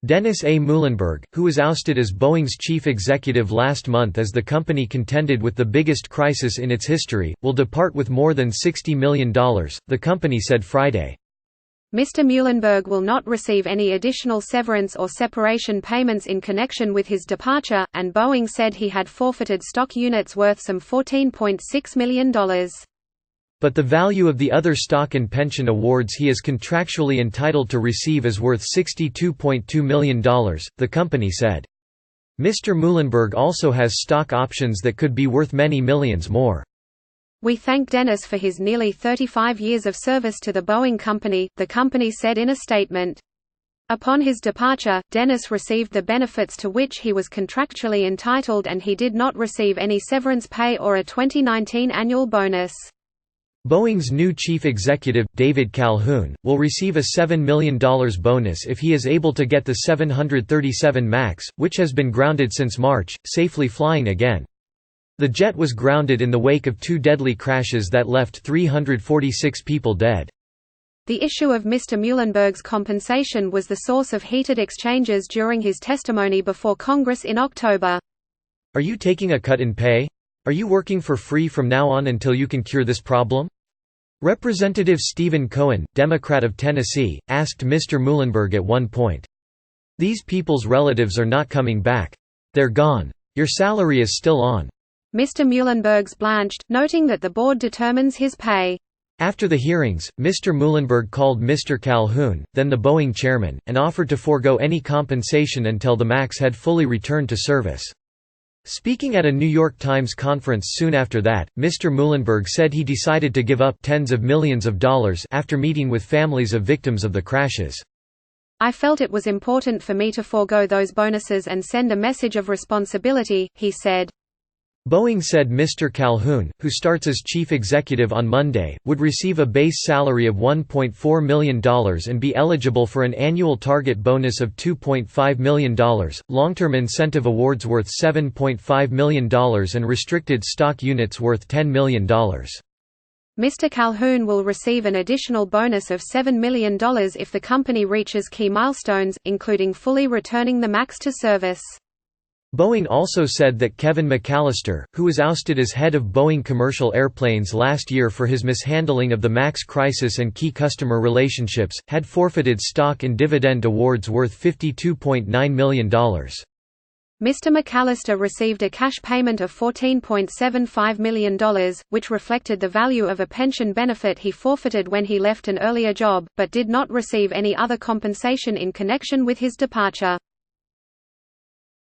Dennis A. Muilenburg, who was ousted as Boeing's chief executive last month as the company contended with the biggest crisis in its history, will depart with more than $60 million, the company said Friday. Mr. Muilenburg will not receive any additional severance or separation payments in connection with his departure, and Boeing said he had forfeited stock units worth some $14.6 million. But the value of the other stock and pension awards he is contractually entitled to receive is worth $62.2 million, the company said. Mr. Muilenburg also has stock options that could be worth many millions more. "We thank Dennis for his nearly 35 years of service to the Boeing company," the company said in a statement. Upon his departure, Dennis received the benefits to which he was contractually entitled, and he did not receive any severance pay or a 2019 annual bonus. Boeing's new chief executive, David Calhoun, will receive a $7 million bonus if he is able to get the 737 MAX, which has been grounded since March, safely flying again. The jet was grounded in the wake of 2 deadly crashes that left 346 people dead. The issue of Mr. Muilenburg's compensation was the source of heated exchanges during his testimony before Congress in October. "Are you taking a cut in pay? Are you working for free from now on until you can cure this problem?" Representative Stephen Cohen, Democrat of Tennessee, asked Mr. Muilenburg at one point. "These people's relatives are not coming back. They're gone. Your salary is still on." Mr. Muilenburg's blanched, noting that the board determines his pay. After the hearings, Mr. Muilenburg called Mr. Calhoun, then the Boeing chairman, and offered to forego any compensation until the MAX had fully returned to service. Speaking at a New York Times conference soon after that, Mr. Muilenburg said he decided to give up tens of millions of dollars after meeting with families of victims of the crashes. "I felt it was important for me to forego those bonuses and send a message of responsibility," he said. Boeing said Mr. Calhoun, who starts as chief executive on Monday, would receive a base salary of $1.4 million and be eligible for an annual target bonus of $2.5 million, long-term incentive awards worth $7.5 million and restricted stock units worth $10 million. Mr. Calhoun will receive an additional bonus of $7 million if the company reaches key milestones, including fully returning the MAX to service. Boeing also said that Kevin McAllister, who was ousted as head of Boeing Commercial Airplanes last year for his mishandling of the MAX crisis and key customer relationships, had forfeited stock and dividend awards worth $52.9 million. Mr. McAllister received a cash payment of $14.75 million, which reflected the value of a pension benefit he forfeited when he left an earlier job, but did not receive any other compensation in connection with his departure.